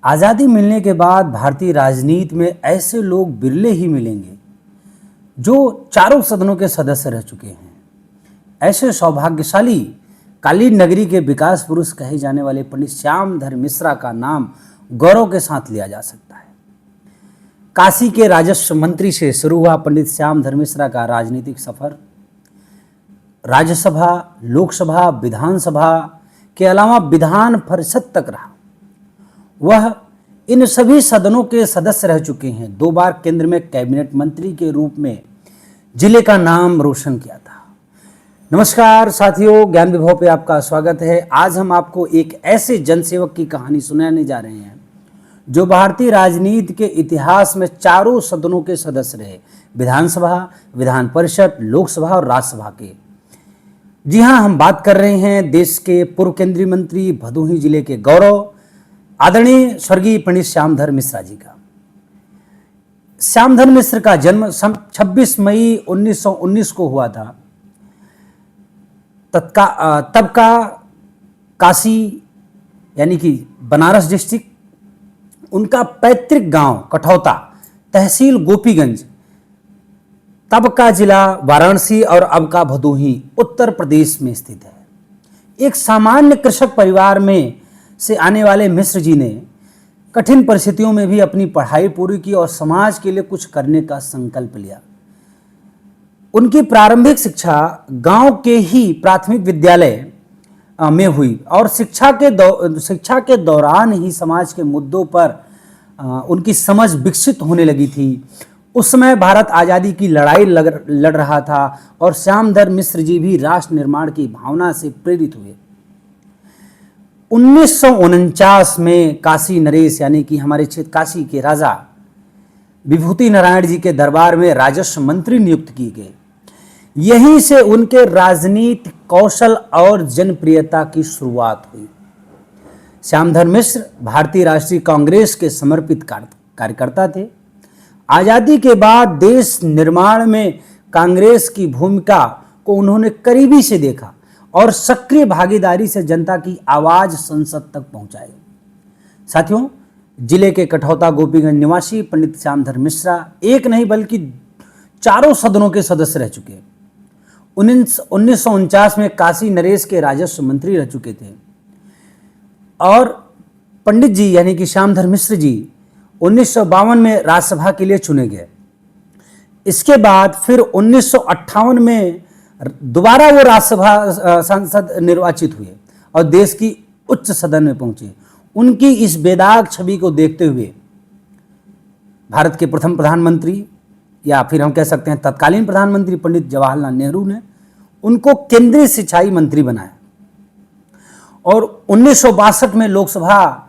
आज़ादी मिलने के बाद भारतीय राजनीति में ऐसे लोग बिरले ही मिलेंगे जो चारों सदनों के सदस्य रह चुके हैं। ऐसे सौभाग्यशाली कालीन नगरी के विकास पुरुष कहे जाने वाले पंडित श्यामधर मिश्रा का नाम गौरव के साथ लिया जा सकता है। काशी के राजस्व मंत्री से शुरू हुआ पंडित श्यामधर मिश्रा का राजनीतिक सफर राज्यसभा, लोकसभा, विधानसभा के अलावा विधान परिषद तक रहा। वह इन सभी सदनों के सदस्य रह चुके हैं। 2 बार केंद्र में कैबिनेट मंत्री के रूप में जिले का नाम रोशन किया था। नमस्कार साथियों, ज्ञान विभव पे आपका स्वागत है। आज हम आपको एक ऐसे जनसेवक की कहानी सुनाने जा रहे हैं जो भारतीय राजनीति के इतिहास में चारों सदनों के सदस्य रहे, विधानसभा, विधान परिषद, लोकसभा और राज्यसभा के। जी हाँ, हम बात कर रहे हैं देश के पूर्व केंद्रीय मंत्री, भदोही जिले के गौरव, आदरणीय स्वर्गीय पंडित श्यामधर मिश्रा जी का। श्यामधर मिश्र का जन्म 26 मई 1919 को हुआ था। तब का काशी यानी कि बनारस डिस्ट्रिक्ट, उनका पैतृक गांव कठौता, तहसील गोपीगंज, तब का जिला वाराणसी और अब का भदोही उत्तर प्रदेश में स्थित है। एक सामान्य कृषक परिवार में से आने वाले मिश्र जी ने कठिन परिस्थितियों में भी अपनी पढ़ाई पूरी की और समाज के लिए कुछ करने का संकल्प लिया। उनकी प्रारंभिक शिक्षा गांव के ही प्राथमिक विद्यालय में हुई और शिक्षा के दौरान ही समाज के मुद्दों पर उनकी समझ विकसित होने लगी थी। उस समय भारत आज़ादी की लड़ाई लड़ रहा था और श्यामधर मिश्र जी भी राष्ट्र निर्माण की भावना से प्रेरित हुए। 1949 में काशी नरेश यानी कि हमारे क्षेत्र काशी के राजा विभूति नारायण जी के दरबार में राजस्व मंत्री नियुक्त किए गए। यहीं से उनके राजनीतिक कौशल और जनप्रियता की शुरुआत हुई। श्यामधर मिश्र भारतीय राष्ट्रीय कांग्रेस के समर्पित कार्यकर्ता थे। आज़ादी के बाद देश निर्माण में कांग्रेस की भूमिका को उन्होंने करीबी से देखा और सक्रिय भागीदारी से जनता की आवाज संसद तक पहुंचाई। साथियों, जिले के कठौता गोपीगंज निवासी पंडित श्यामधर मिश्रा एक नहीं बल्कि चारों सदनों के सदस्य रह चुके। 1949 में काशी नरेश के राजस्व मंत्री रह चुके थे और पंडित जी यानी कि श्यामधर मिश्र जी 1952 में राज्यसभा के लिए चुने गए। इसके बाद फिर 1958 में दोबारा वो राज्यसभा सांसद निर्वाचित हुए और देश की उच्च सदन में पहुंचे। उनकी इस बेदाग छवि को देखते हुए भारत के प्रथम प्रधानमंत्री या फिर हम कह सकते हैं तत्कालीन प्रधानमंत्री पंडित जवाहरलाल नेहरू ने उनको केंद्रीय सिंचाई मंत्री बनाया और 1962 में लोकसभा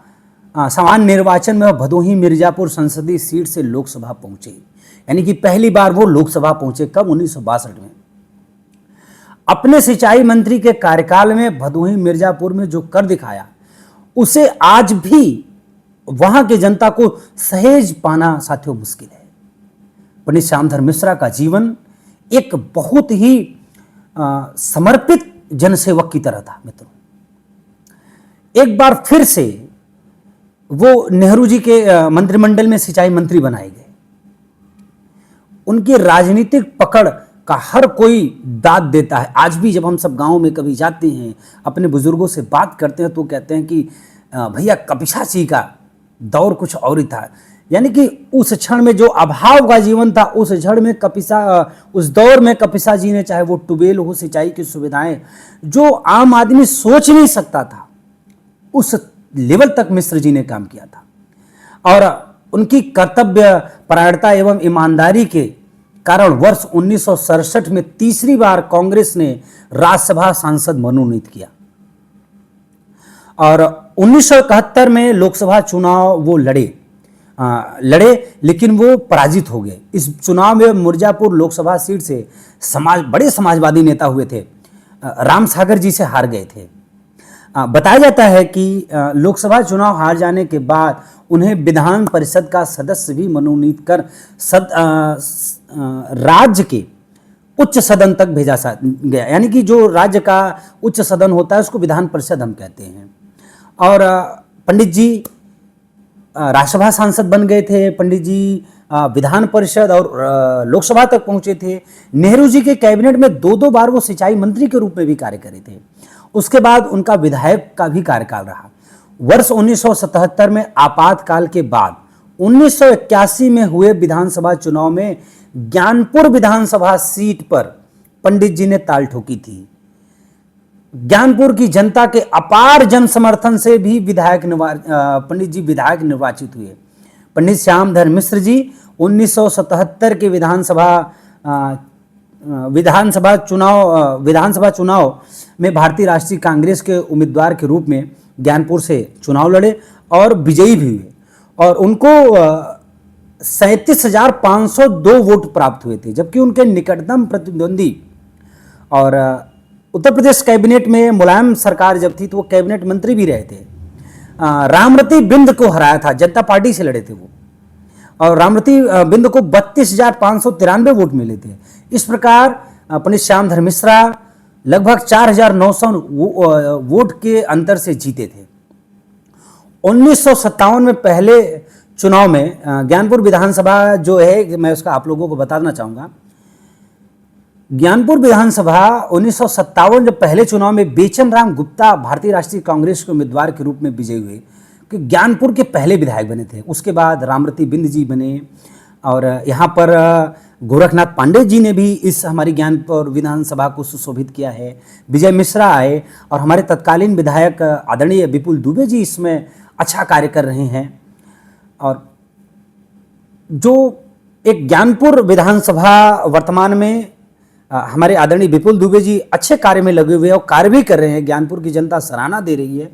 सामान्य निर्वाचन में भदोही मिर्जापुर संसदीय सीट से लोकसभा पहुंचे। यानी कि पहली बार वो लोकसभा पहुंचे। कब? 1962 में। अपने सिंचाई मंत्री के कार्यकाल में भदोही मिर्जापुर में जो कर दिखाया उसे आज भी वहां के जनता को सहेज पाना साथियों मुश्किल है। पंडित श्यामधर मिश्रा का जीवन एक बहुत ही समर्पित जनसेवक की तरह था। मित्रों, एक बार फिर से वो नेहरू जी के मंत्रिमंडल में सिंचाई मंत्री बनाए गए। उनकी राजनीतिक पकड़ का हर कोई दाद देता है। आज भी जब हम सब गांव में कभी जाते हैं, अपने बुजुर्गों से बात करते हैं तो कहते हैं कि भैया कपिसा जी का दौर कुछ और ही था। यानी कि उस क्षण में जो अभाव का जीवन था, उस क्षण में उस दौर में कपिसा जी ने, चाहे वो ट्यूबवेल हो, सिंचाई की सुविधाएं जो आम आदमी सोच नहीं सकता था, उस लेवल तक मिश्र जी ने काम किया था। और उनकी कर्तव्य परायणता एवं ईमानदारी के कारण वर्ष 1967 में तीसरी बार कांग्रेस ने राज्यसभा सांसद मनोनीत किया और 1971 में लोकसभा चुनाव वो लड़े लेकिन वो पराजित हो गए। इस चुनाव में मिर्जापुर लोकसभा सीट से बड़े समाजवादी नेता हुए थे राम सागर जी से हार गए थे। बताया जाता है कि लोकसभा चुनाव हार जाने के बाद उन्हें विधान परिषद का सदस्य भी मनोनीत कर राज्य के उच्च सदन तक भेजा गया। यानी कि जो राज्य का उच्च सदन होता है उसको विधान परिषद हम कहते हैं। और पंडित जी राज्यसभा सांसद बन गए थे। पंडित जी विधान परिषद और लोकसभा तक पहुंचे थे। नेहरू जी के कैबिनेट में दो दो बार वो सिंचाई मंत्री के रूप में भी कार्य करे थे। उसके बाद उनका विधायक का भी कार्यकाल रहा। वर्ष 1977 में आपातकाल के बाद 1981 में हुए विधानसभा चुनाव में ज्ञानपुर विधानसभा सीट पर पंडित जी ने ताल ठोकी थी। ज्ञानपुर की जनता के अपार जन समर्थन से भी पंडित जी विधायक निर्वाचित हुए। पंडित श्यामधर मिश्र जी 1977 के विधानसभा चुनाव में भारतीय राष्ट्रीय कांग्रेस के उम्मीदवार के रूप में ज्ञानपुर से चुनाव लड़े और विजयी भी हुए और उनको 37,502 वोट प्राप्त हुए थे, जबकि उनके निकटतम प्रतिद्वंदी और उत्तर प्रदेश कैबिनेट में मुलायम सरकार जब थी तो वो कैबिनेट मंत्री भी रहे थे। रामरती बिंद को हराया था, जनता पार्टी से लड़े थे वो, और रामरती बिंद को 32,593 वोट मिले थे। इस प्रकार पंडित श्यामधर मिश्रा लगभग 4,900 वोट के अंतर से जीते थे। 1957 में पहले चुनाव में ज्ञानपुर विधानसभा जो है, मैं उसका आप लोगों को बताना चाहूँगा। ज्ञानपुर विधानसभा 1957 जब पहले चुनाव में बेचन राम गुप्ता भारतीय राष्ट्रीय कांग्रेस के उम्मीदवार के रूप में विजयी हुए, कि ज्ञानपुर के पहले विधायक बने थे। उसके बाद रामरती बिंद जी बने और यहाँ पर गोरखनाथ पांडे जी ने भी इस हमारी ज्ञानपुर विधानसभा को सुशोभित किया है। विजय मिश्रा आए और हमारे तत्कालीन विधायक आदरणीय विपुल दुबे जी इसमें अच्छा कार्य कर रहे हैं। और जो एक ज्ञानपुर विधानसभा वर्तमान में हमारे आदरणीय विपुल दुबे जी अच्छे कार्य में लगे हुए हैं और कार्य भी कर रहे हैं। ज्ञानपुर की जनता सराहना दे रही है।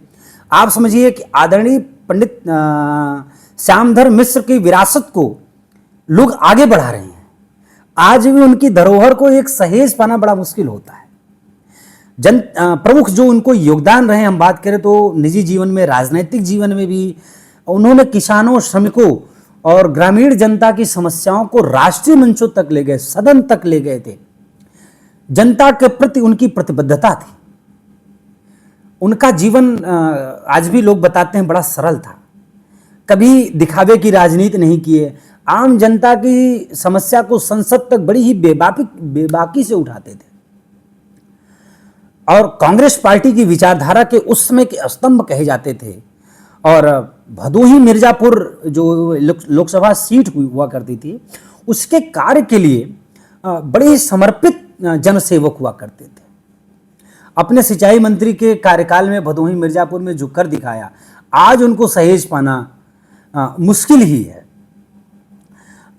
आप समझिए कि आदरणीय पंडित श्यामधर मिश्र की विरासत को लोग आगे बढ़ा रहे हैं। आज भी उनकी धरोहर को एक सहेज पाना बड़ा मुश्किल होता है। प्रमुख जो उनको योगदान रहे, हम बात करें तो निजी जीवन में, राजनीतिक जीवन में भी उन्होंने किसानों, श्रमिकों और ग्रामीण जनता की समस्याओं को राष्ट्रीय मंचों तक ले गए, सदन तक ले गए थे। जनता के प्रति उनकी प्रतिबद्धता थी। उनका जीवन आज भी लोग बताते हैं बड़ा सरल था। कभी दिखावे की राजनीति नहीं किए, आम जनता की समस्या को संसद तक बड़ी ही बेबाकी से उठाते थे और कांग्रेस पार्टी की विचारधारा के उस समय के स्तंभ कहे जाते थे। और भदोही मिर्जापुर जो लोकसभा सीट हुआ करती थी, उसके कार्य के लिए बड़े ही समर्पित जनसेवक हुआ करते थे। अपने सिंचाई मंत्री के कार्यकाल में भदोही मिर्जापुर में जो कर दिखाया, आज उनको सहेज पाना मुश्किल ही है।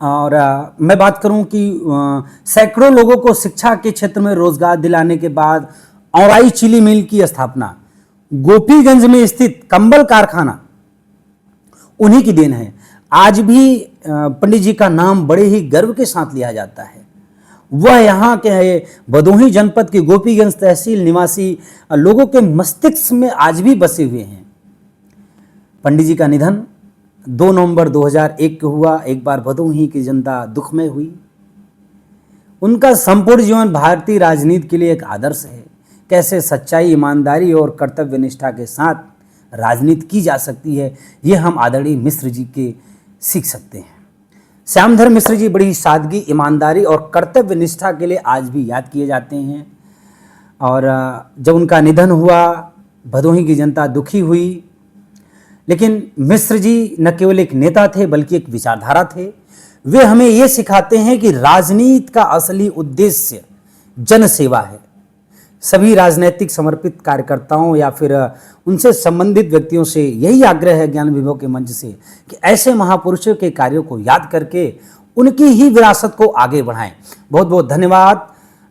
और मैं बात करूं कि सैकड़ों लोगों को शिक्षा के क्षेत्र में रोजगार दिलाने के बाद औराई चीनी मिल की स्थापना, गोपीगंज में स्थित कंबल कारखाना उन्हीं की देन है। आज भी पंडित जी का नाम बड़े ही गर्व के साथ लिया जाता है। वह यहाँ के भदोही जनपद के गोपीगंज तहसील निवासी लोगों के मस्तिष्क में आज भी बसे हुए हैं। पंडित जी का निधन 2 नवंबर 2001 को हुआ। एक बार भदोही की जनता दुखमय हुई। उनका संपूर्ण जीवन भारतीय राजनीति के लिए एक आदर्श है। कैसे सच्चाई, ईमानदारी और कर्तव्य निष्ठा के साथ राजनीति की जा सकती है, ये हम आदरणीय मिश्र जी के सीख सकते हैं। श्यामधर मिश्र जी बड़ी सादगी, ईमानदारी और कर्तव्य निष्ठा के लिए आज भी याद किए जाते हैं। और जब उनका निधन हुआ, भदोही की जनता दुखी हुई। लेकिन मिश्र जी न केवल एक नेता थे बल्कि एक विचारधारा थे। वे हमें ये सिखाते हैं कि राजनीति का असली उद्देश्य जनसेवा है। सभी राजनीतिक समर्पित कार्यकर्ताओं या फिर उनसे संबंधित व्यक्तियों से यही आग्रह है ज्ञान विभव के मंच से कि ऐसे महापुरुषों के कार्यों को याद करके उनकी ही विरासत को आगे बढ़ाएं। बहुत बहुत धन्यवाद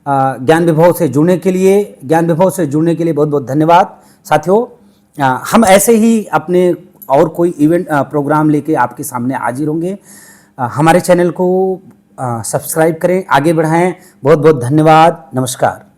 ज्ञान विभव से जुड़ने के लिए। बहुत बहुत धन्यवाद साथियों। हम ऐसे ही अपने और कोई इवेंट प्रोग्राम लेके आपके सामने हाजिर होंगे। हमारे चैनल को सब्सक्राइब करें, आगे बढ़ाएं। बहुत बहुत धन्यवाद। नमस्कार।